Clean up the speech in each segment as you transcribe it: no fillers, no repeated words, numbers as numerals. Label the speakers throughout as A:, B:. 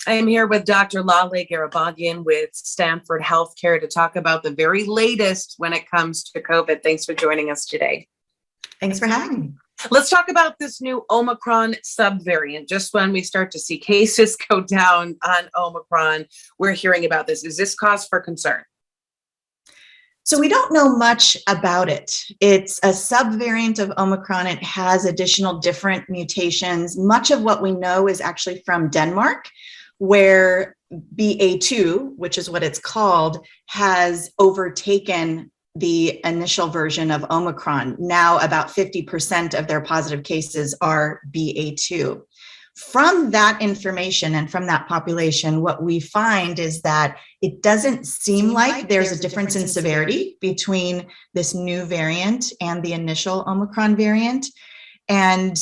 A: I am here with Dr. Laleh Gharahbaghian with Stanford Healthcare to talk about the very latest when it comes to COVID. Thanks for joining us today.
B: Thanks for having me.
A: Let's talk about this new Omicron subvariant. Just when we start to see cases go down on Omicron, we're hearing about this. Is this cause for concern?
B: So we don't know much about it. It's a subvariant of Omicron. It has additional different mutations. Much of what we know is actually from Denmark, where BA2, which is what it's called, has overtaken the initial version of Omicron. Now about 50% of their positive cases are BA2. From that information and from that population, what we find is that it doesn't seem like there's a difference in severity between this new variant and the initial Omicron variant. And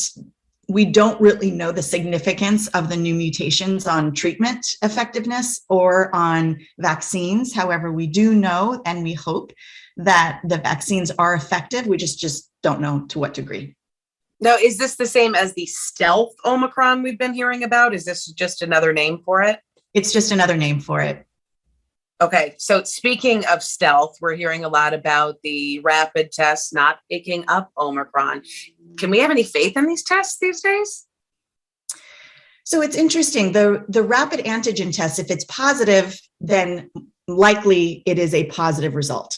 B: we don't really know the significance of the new mutations on treatment effectiveness or on vaccines. However, we do know and we hope that the vaccines are effective. We just don't know to what degree.
A: Now, is this the same as the stealth Omicron we've been hearing about? Is this just another name for it?
B: It's just another name for it.
A: Okay, so speaking of stealth, we're hearing a lot about the rapid tests not picking up Omicron. Can we have any faith in these tests these days?
B: So it's interesting. The rapid antigen test, if it's positive, then likely it is a positive result.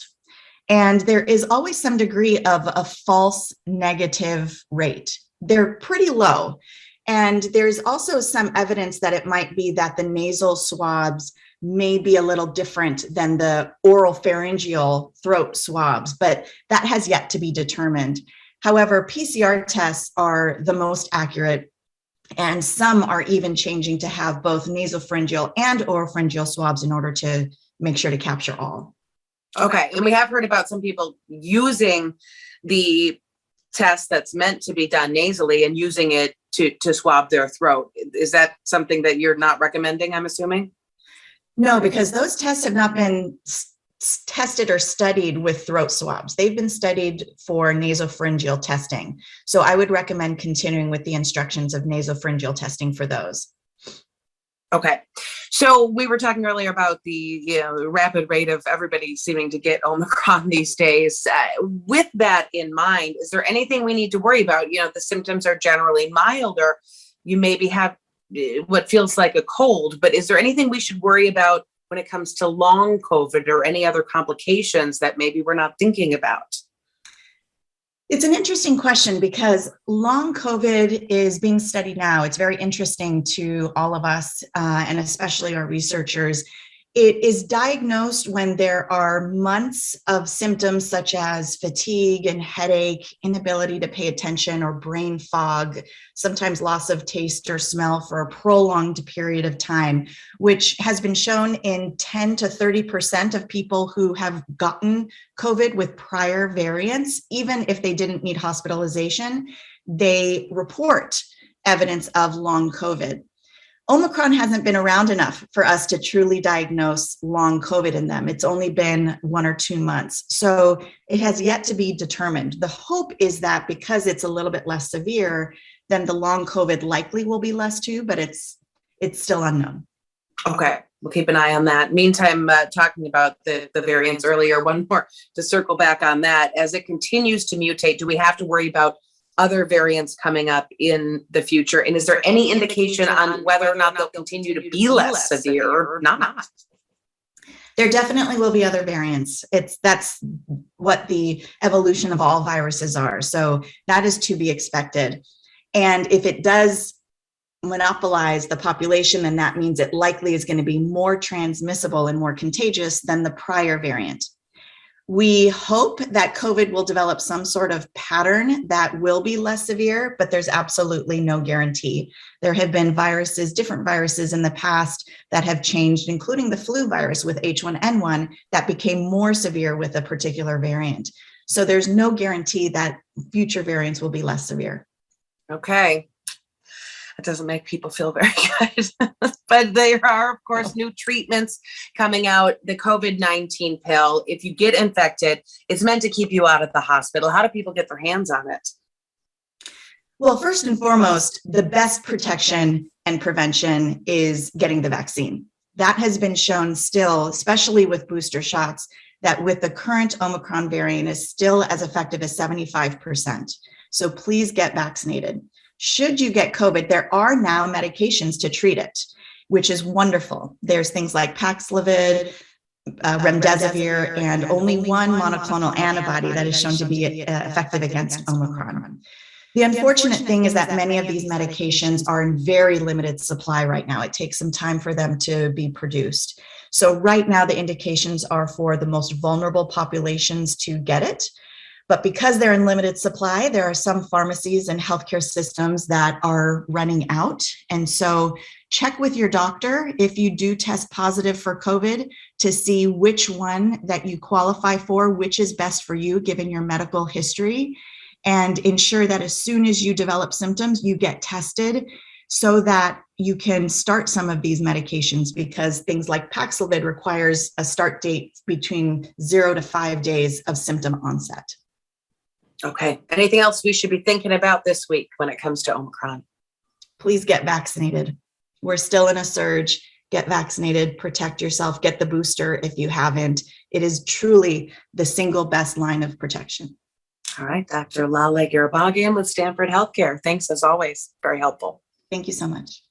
B: And there is always some degree of a false negative rate. They're pretty low. And there's also some evidence that it might be that the nasal swabs may be a little different than the oral pharyngeal throat swabs, but that has yet to be determined. However, PCR tests are the most accurate, and some are even changing to have both nasopharyngeal and oropharyngeal swabs in order to make sure to capture all.
A: Okay, and we have heard about some people using the test that's meant to be done nasally and using it to swab their throat. Is that something that you're not recommending, I'm assuming?
B: No, because those tests have not been tested or studied with throat swabs. They've been studied for nasopharyngeal testing. So I would recommend continuing with the instructions of nasopharyngeal testing for those.
A: Okay. So we were talking earlier about the rapid rate of everybody seeming to get Omicron these days. With that in mind, is there anything we need to worry about? The symptoms are generally milder. You maybe have what feels like a cold, but is there anything we should worry about when it comes to long COVID or any other complications that maybe we're not thinking about?
B: It's an interesting question because long COVID is being studied now. It's very interesting to all of us and especially our researchers. It is diagnosed when there are months of symptoms such as fatigue and headache, inability to pay attention or brain fog, sometimes loss of taste or smell for a prolonged period of time, which has been shown in 10 to 30% of people who have gotten COVID with prior variants. Even if they didn't need hospitalization, they report evidence of long COVID. Omicron hasn't been around enough for us to truly diagnose long COVID in them. It's only been 1 or 2 months. So it has yet to be determined. The hope is that because it's a little bit less severe, then the long COVID likely will be less too, but it's still unknown.
A: Okay, we'll keep an eye on that. Meantime, talking about the variants earlier, one more to circle back on that. As it continues to mutate, do we have to worry about other variants coming up in the future? And is there any indication on whether or not they'll continue to be less severe or not?
B: There definitely will be other variants. That's what the evolution of all viruses are. So that is to be expected. And if it does monopolize the population, then that means it likely is going to be more transmissible and more contagious than the prior variant. We hope that COVID will develop some sort of pattern that will be less severe, but there's absolutely no guarantee. There have been different viruses in the past that have changed, including the flu virus with H1N1 that became more severe with a particular variant. So there's no guarantee that future variants will be less severe.
A: Okay. It doesn't make people feel very good. But there are, of course, new treatments coming out. The COVID-19 pill, if you get infected, it's meant to keep you out of the hospital. How do people get their hands on it?
B: Well, first and foremost, the best protection and prevention is getting the vaccine. That has been shown still, especially with booster shots, that with the current Omicron variant is still as effective as 75%. So please get vaccinated. Should you get COVID, there are now medications to treat it, which is wonderful. There's things like Paxlovid, remdesivir, and only one monoclonal antibody that is shown to be effective against Omicron. The unfortunate thing is that many of these medications are in very limited supply right now. It takes some time for them to be produced. So right now, the indications are for the most vulnerable populations to get it. But because they're in limited supply, there are some pharmacies and healthcare systems that are running out. And so check with your doctor if you do test positive for COVID to see which one that you qualify for, which is best for you given your medical history, and ensure that as soon as you develop symptoms, you get tested so that you can start some of these medications, because things like Paxlovid requires a start date between 0 to 5 days of symptom onset.
A: Okay. Anything else we should be thinking about this week when it comes to Omicron?
B: Please get vaccinated. We're still in a surge. Get vaccinated, protect yourself, get the booster if you haven't. It is truly the single best line of protection.
A: All right, Dr. Laleh Gharahbaghian with Stanford Healthcare. Thanks as always. Very helpful.
B: Thank you so much.